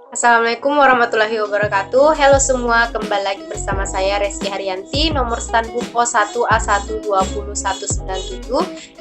Assalamualaikum warahmatullahi wabarakatuh. Halo semua, kembali lagi bersama saya Reski Haryanti, nomor stand buku 1A1201197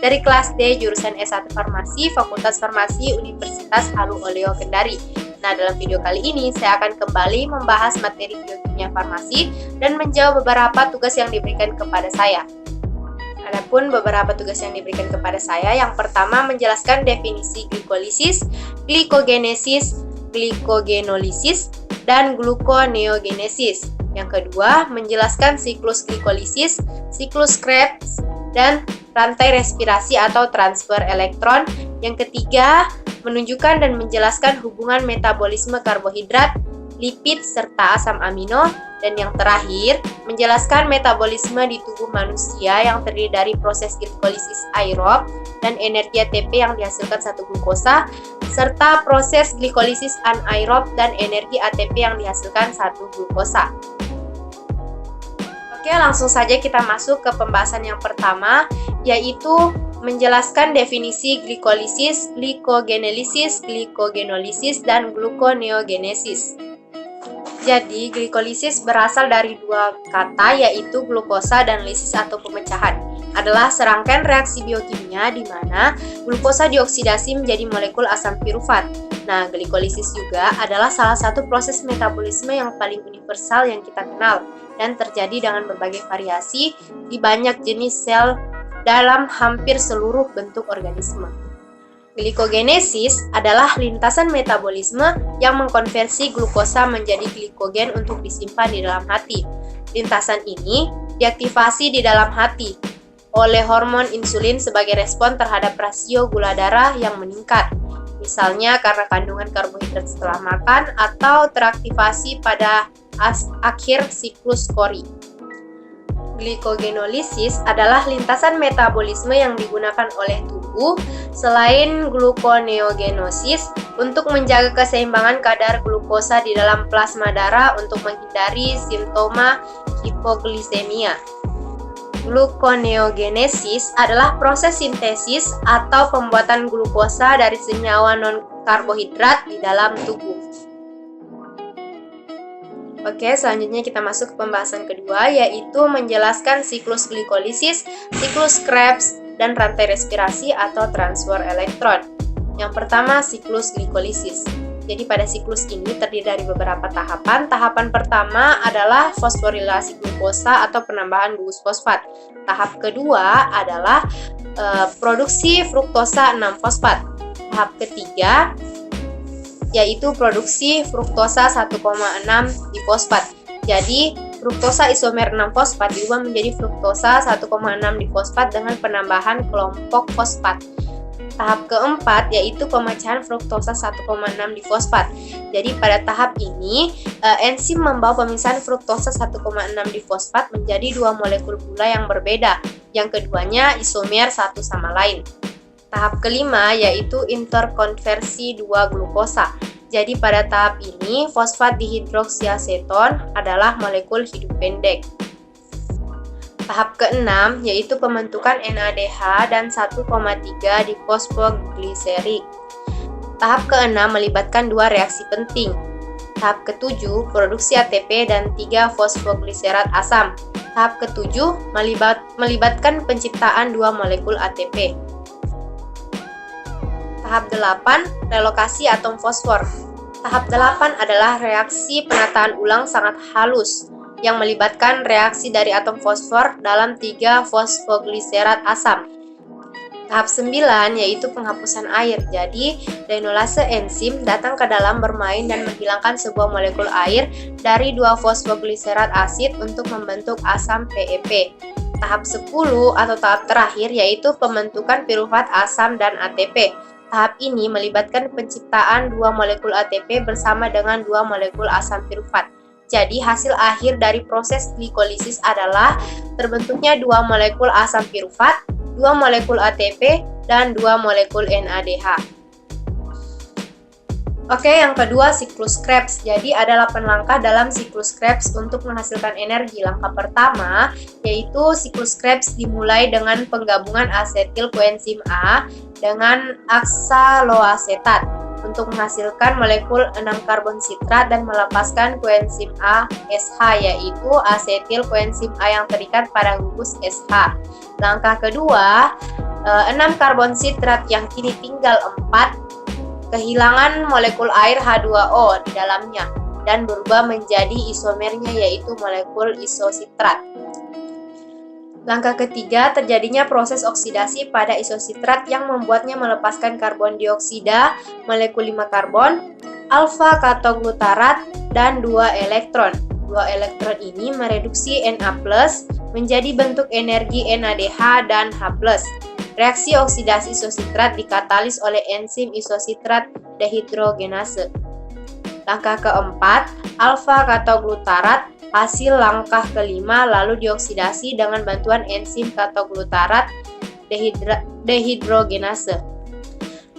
dari kelas D jurusan S1 Farmasi, Fakultas Farmasi Universitas Halu Oleo Kendari. Nah, dalam video kali ini saya akan kembali membahas materi biokimia farmasi dan menjawab beberapa tugas yang diberikan kepada saya. Adapun beberapa tugas yang diberikan kepada saya, yang pertama menjelaskan definisi glikolisis, glikogenesis, glikogenolisis, dan gluconeogenesis. Yang kedua, menjelaskan siklus glikolisis, siklus Krebs, dan rantai respirasi atau transfer elektron. Yang ketiga, menunjukkan dan menjelaskan hubungan metabolisme karbohidrat, lipid, serta asam amino. Dan yang terakhir, menjelaskan metabolisme di tubuh manusia yang terdiri dari proses glikolisis aerob dan energi ATP yang dihasilkan satu glukosa, serta proses glikolisis anaerob dan energi ATP yang dihasilkan satu glukosa. Oke, langsung saja kita masuk ke pembahasan yang pertama, yaitu menjelaskan definisi glikolisis, glikogenolisis, glikogenolisis, dan gluconeogenesis. Jadi, glikolisis berasal dari dua kata, yaitu glukosa dan lisis atau pemecahan. Adalah serangkaian reaksi biokimia di mana glukosa dioksidasi menjadi molekul asam pirufat. Nah, glikolisis juga adalah salah satu proses metabolisme yang paling universal yang kita kenal dan terjadi dengan berbagai variasi di banyak jenis sel dalam hampir seluruh bentuk organisme. Glikogenesis adalah lintasan metabolisme yang mengkonversi glukosa menjadi glikogen untuk disimpan di dalam hati. Lintasan ini diaktifasi di dalam hati oleh hormon insulin sebagai respon terhadap rasio gula darah yang meningkat, misalnya karena kandungan karbohidrat setelah makan atau teraktivasi pada akhir siklus Cori. Glikogenolisis adalah lintasan metabolisme yang digunakan oleh tubuh selain gluconeogenosis untuk menjaga keseimbangan kadar glukosa di dalam plasma darah untuk menghindari simptoma hipogliksemia. Gluconeogenesis adalah proses sintesis atau pembuatan glukosa dari senyawa non-karbohidrat di dalam tubuh. Oke, selanjutnya kita masuk ke pembahasan kedua, yaitu menjelaskan siklus glikolisis, siklus Krebs, dan rantai respirasi atau transfer elektron. Yang pertama, siklus glikolisis. Jadi pada siklus ini terdiri dari beberapa tahapan. Tahapan pertama adalah fosforilasi glukosa atau penambahan gugus fosfat. Tahap kedua adalah produksi fruktosa 6-fosfat. Tahap ketiga yaitu produksi fruktosa 1,6 difosfat. Jadi, fruktosa isomer 6-fosfat diubah menjadi fruktosa 1,6 difosfat dengan penambahan kelompok fosfat. Tahap keempat yaitu pemecahan fruktosa 1,6 difosfat. Jadi, pada tahap ini, enzim membawa pemisahan fruktosa 1,6 difosfat menjadi dua molekul gula yang berbeda. Yang keduanya isomer satu sama lain. Tahap kelima yaitu interkonversi 2 glukosa. Jadi pada tahap ini fosfat dihidroksiaseton adalah molekul hidup pendek. Tahap keenam yaitu pembentukan NADH dan 1,3 difosfogliserik. Tahap keenam melibatkan dua reaksi penting. Tahap ketujuh produksi ATP dan 3 fosfogliserat asam. Tahap ketujuh melibatkan penciptaan 2 molekul ATP. Tahap 8, relokasi atom fosfor. Tahap 8 adalah reaksi penataan ulang sangat halus yang melibatkan reaksi dari atom fosfor dalam 3 fosfogliserat asam. Tahap 9 yaitu penghapusan air. Jadi, denolase enzim datang ke dalam bermain dan menghilangkan sebuah molekul air dari 2 fosfogliserat asid untuk membentuk asam PEP. Tahap 10 atau tahap terakhir yaitu pembentukan pirufat asam dan ATP. Tahap ini melibatkan penciptaan 2 molekul ATP bersama dengan 2 molekul asam pirufat. Jadi hasil akhir dari proses glikolisis adalah terbentuknya 2 molekul asam pirufat, 2 molekul ATP, dan 2 molekul NADH. Oke, yang kedua siklus Krebs. Jadi ada 8 langkah dalam siklus Krebs untuk menghasilkan energi. Langkah pertama yaitu siklus Krebs dimulai dengan penggabungan asetil koenzim A dengan aksaloasetat. untuk menghasilkan molekul 6 karbon sitrat dan melepaskan koenzim A SH, yaitu asetil koenzim A yang terikat pada gugus SH. Langkah kedua, 6 karbon sitrat yang kini tinggal 4 kehilangan molekul air H2O di dalamnya dan berubah menjadi isomernya, yaitu molekul isositrat. Langkah ketiga, terjadinya proses oksidasi pada isositrat yang membuatnya melepaskan karbon dioksida, molekul 5 karbon, alfa katoglutarat, dan 2 elektron. 2 elektron ini mereduksi Na+ menjadi bentuk energi NADH dan H+. Reaksi oksidasi isositrat dikatalis oleh enzim isositrat dehidrogenase. Langkah keempat, alfa katoglutarat hasil langkah kelima lalu dioksidasi dengan bantuan enzim katoglutarat dehidrogenase.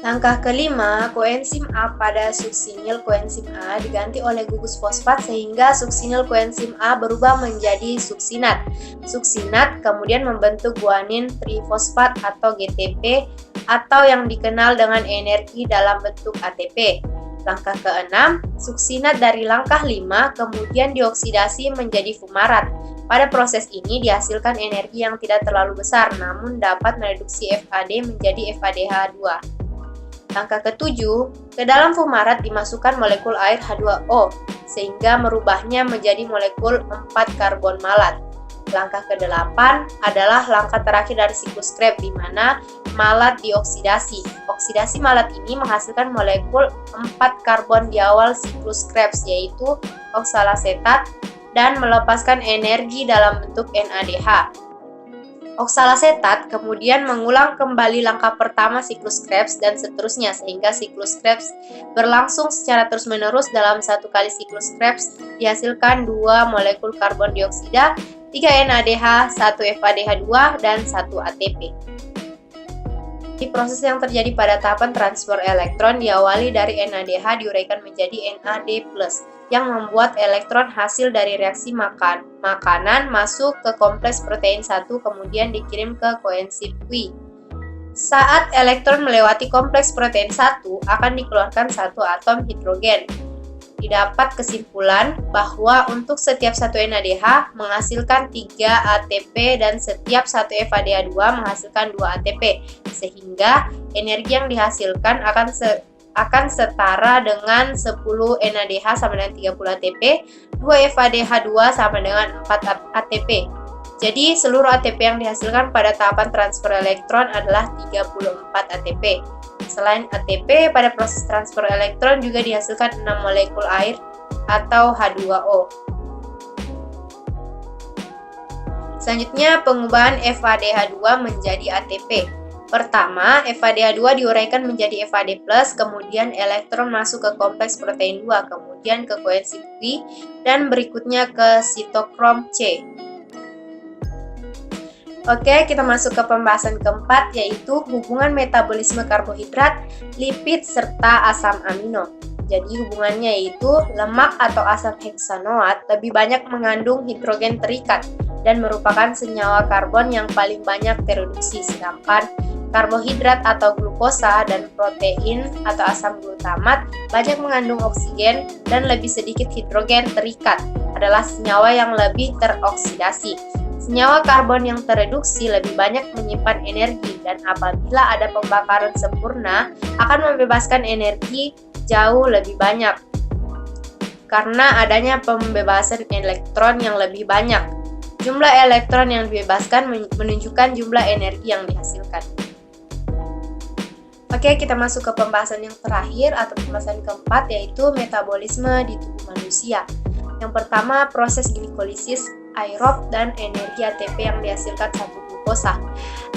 Langkah kelima, koenzim A pada suksinil koenzim A diganti oleh gugus fosfat sehingga suksinil koenzim A berubah menjadi suksinat. Suksinat kemudian membentuk guanin trifosfat atau GTP atau yang dikenal dengan energi dalam bentuk ATP. Langkah keenam, suksinat dari langkah 5 kemudian dioksidasi menjadi fumarat. Pada proses ini dihasilkan energi yang tidak terlalu besar namun dapat mereduksi FAD menjadi FADH2. Langkah ketujuh, ke dalam fumarat dimasukkan molekul air H2O sehingga merubahnya menjadi molekul 4 karbon malat. Langkah ke-8 adalah langkah terakhir dari siklus Krebs di mana malat dioksidasi. Oksidasi malat ini menghasilkan molekul 4 karbon di awal siklus Krebs, yaitu oksalasetat dan melepaskan energi dalam bentuk NADH. Oksalasetat kemudian mengulang kembali langkah pertama siklus Krebs dan seterusnya sehingga siklus Krebs berlangsung secara terus-menerus. Dalam satu kali siklus Krebs dihasilkan 2 molekul karbon dioksida, 3 NADH, 1 FADH2, dan 1 ATP. Di proses yang terjadi pada tahapan transfer elektron diawali dari NADH diuraikan menjadi NAD+, yang membuat elektron hasil dari reaksi makanan masuk ke kompleks protein 1 kemudian dikirim ke koenzim Q. Saat elektron melewati kompleks protein 1 akan dikeluarkan 1 atom hidrogen. Didapat kesimpulan bahwa untuk setiap 1 NADH menghasilkan 3 ATP dan setiap 1 FADH2 menghasilkan 2 ATP, sehingga energi yang dihasilkan akan setara dengan 10 NADH sama dengan 30 ATP, 2 FADH2 sama dengan 4 ATP. Jadi seluruh ATP yang dihasilkan pada tahapan transfer elektron adalah 34 ATP. Selain ATP, pada proses transfer elektron juga dihasilkan 6 molekul air atau H2O. Selanjutnya, pengubahan FADH2 menjadi ATP. Pertama, FADH2 diuraikan menjadi FAD+, kemudian elektron masuk ke kompleks protein 2, kemudian ke koenzim Q, dan berikutnya ke sitokrom C. Oke, kita masuk ke pembahasan keempat, yaitu hubungan metabolisme karbohidrat, lipid, serta asam amino. Jadi hubungannya yaitu lemak atau asam heksanoat lebih banyak mengandung hidrogen terikat dan merupakan senyawa karbon yang paling banyak tereduksi, sedangkan karbohidrat atau glukosa dan protein atau asam glutamat banyak mengandung oksigen dan lebih sedikit hidrogen terikat, adalah senyawa yang lebih teroksidasi. Senyawa karbon yang tereduksi lebih banyak menyimpan energi dan apabila ada pembakaran sempurna akan membebaskan energi jauh lebih banyak karena adanya pembebasan elektron yang lebih banyak. Jumlah elektron yang dibebaskan menunjukkan jumlah energi yang dihasilkan. Oke, kita masuk ke pembahasan yang terakhir atau pembahasan keempat, yaitu metabolisme di tubuh manusia. Yang pertama, proses glikolisis aerob dan energi ATP yang dihasilkan satu glukosa.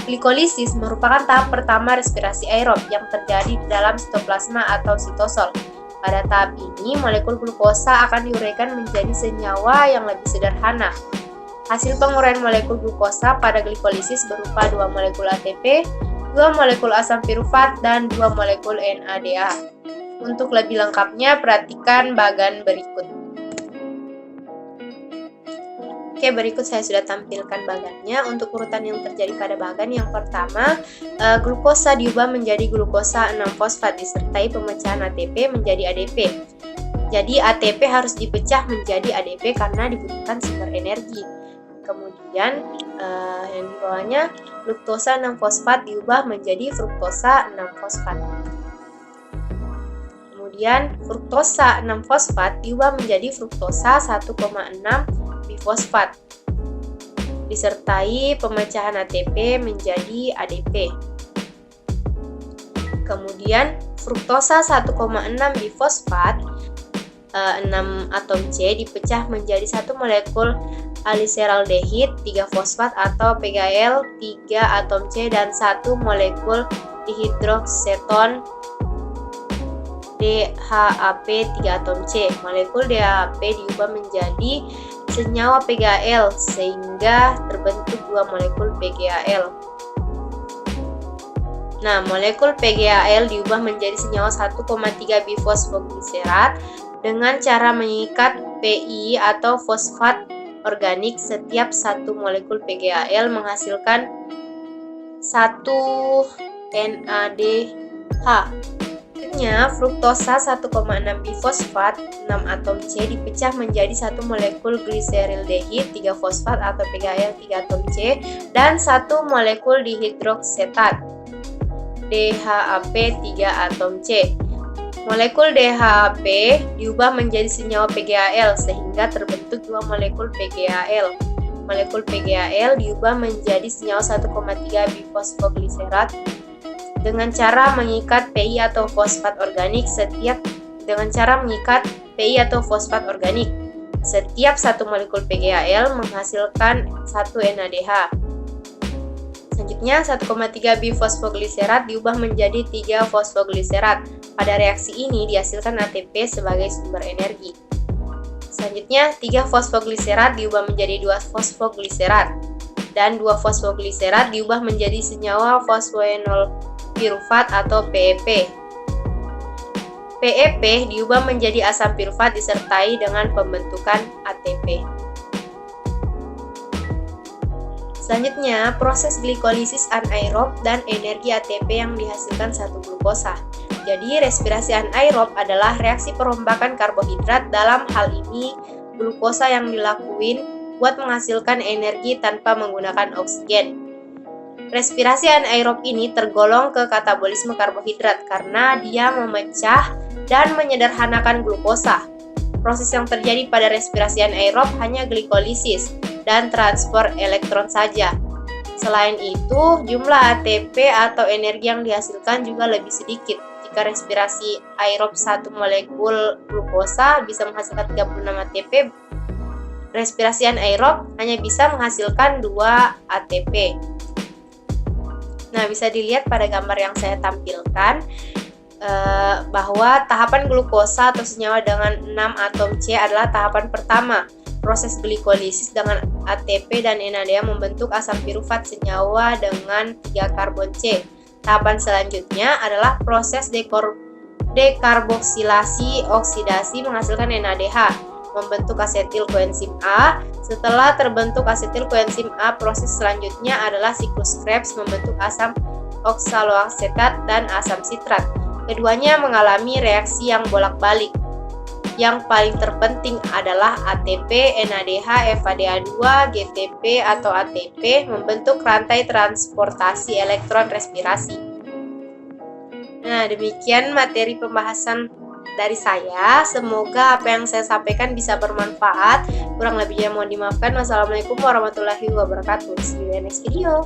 Glikolisis merupakan tahap pertama respirasi aerob yang terjadi di dalam sitoplasma atau sitosol. Pada tahap ini, molekul glukosa akan diuraikan menjadi senyawa yang lebih sederhana. Hasil penguraian molekul glukosa pada glikolisis berupa 2 molekul ATP, 2 molekul asam pirufat, dan 2 molekul NADH. Untuk lebih lengkapnya, perhatikan bagan berikut. Oke, berikut saya sudah tampilkan bagannya. Untuk urutan yang terjadi pada bagan yang pertama, glukosa diubah menjadi glukosa 6-fosfat disertai pemecahan ATP menjadi ADP. Jadi ATP harus dipecah menjadi ADP karena dibutuhkan sumber energi. Kemudian yang di bawahnya, fruktosa 6-fosfat diubah menjadi fruktosa 6-fosfat. Kemudian fruktosa 6-fosfat diubah menjadi fruktosa 1,6 bifosfat disertai pemecahan ATP menjadi ADP. Kemudian fruktosa 1,6 bifosfat 6 atom C dipecah menjadi 1 molekul aliseraldehid 3 fosfat atau PGAL 3 atom C dan 1 molekul dihidrokseton DHAP 3 atom C. Molekul DHAP diubah menjadi senyawa PGAL sehingga terbentuk 2 molekul PGAL. Nah, molekul PGAL diubah menjadi senyawa 1,3 bifosfogliserat dengan cara mengikat PI atau fosfat organik. Setiap satu molekul PGAL menghasilkan 1 NADH. Selanjutnya, fruktosa 1,6 bifosfat 6 atom C dipecah menjadi 1 molekul gliserildehid 3 fosfat atau PGAL 3 atom C dan 1 molekul dihidroksetat DHAP 3 atom C. Molekul DHAP diubah menjadi senyawa PGAL sehingga terbentuk 2 molekul PGAL. Molekul PGAL diubah menjadi senyawa 1,3 bifosfogliserat dengan cara mengikat PI atau fosfat organik. Setiap satu molekul PGAL menghasilkan 1 NADH. Selanjutnya, 1,3 bifosfogliserat diubah menjadi 3 fosfogliserat. Pada reaksi ini dihasilkan ATP sebagai sumber energi. Selanjutnya, 3 fosfogliserat diubah menjadi 2 fosfogliserat dan 2 fosfogliserat diubah menjadi senyawa fosfoenol pirufat atau PEP. PEP diubah menjadi asam pirufat disertai dengan pembentukan ATP. Selanjutnya, proses glikolisis anaerob dan energi ATP yang dihasilkan satu glukosa. Jadi, respirasi anaerob adalah reaksi perombakan karbohidrat, dalam hal ini glukosa yang dilakuin buat menghasilkan energi tanpa menggunakan oksigen. Respirasi anaerob ini tergolong ke katabolisme karbohidrat karena dia memecah dan menyederhanakan glukosa. Proses yang terjadi pada respirasi anaerob hanya glikolisis dan transport elektron saja. Selain itu, jumlah ATP atau energi yang dihasilkan juga lebih sedikit. Jika respirasi aerob 1 molekul glukosa bisa menghasilkan 36 ATP, respirasi anaerob hanya bisa menghasilkan 2 ATP. Nah, bisa dilihat pada gambar yang saya tampilkan bahwa tahapan glukosa atau senyawa dengan 6 atom C adalah tahapan pertama. Proses glikolisis dengan ATP dan NADH membentuk asam pirufat senyawa dengan 3 karbon C. Tahapan selanjutnya adalah proses dekarboksilasi oksidasi menghasilkan NADH, membentuk asetil koenzim A. Setelah terbentuk asetil koenzim A, proses selanjutnya adalah siklus Krebs membentuk asam oksaloasetat dan asam sitrat. Keduanya mengalami reaksi yang bolak-balik. Yang paling terpenting adalah ATP, NADH, FADH2, GTP atau ATP membentuk rantai transportasi elektron respirasi. Nah, demikian materi pembahasan dari saya. Semoga apa yang saya sampaikan bisa bermanfaat. Kurang lebihnya mohon dimaafkan. Wassalamualaikum warahmatullahi wabarakatuh. See you in the next video.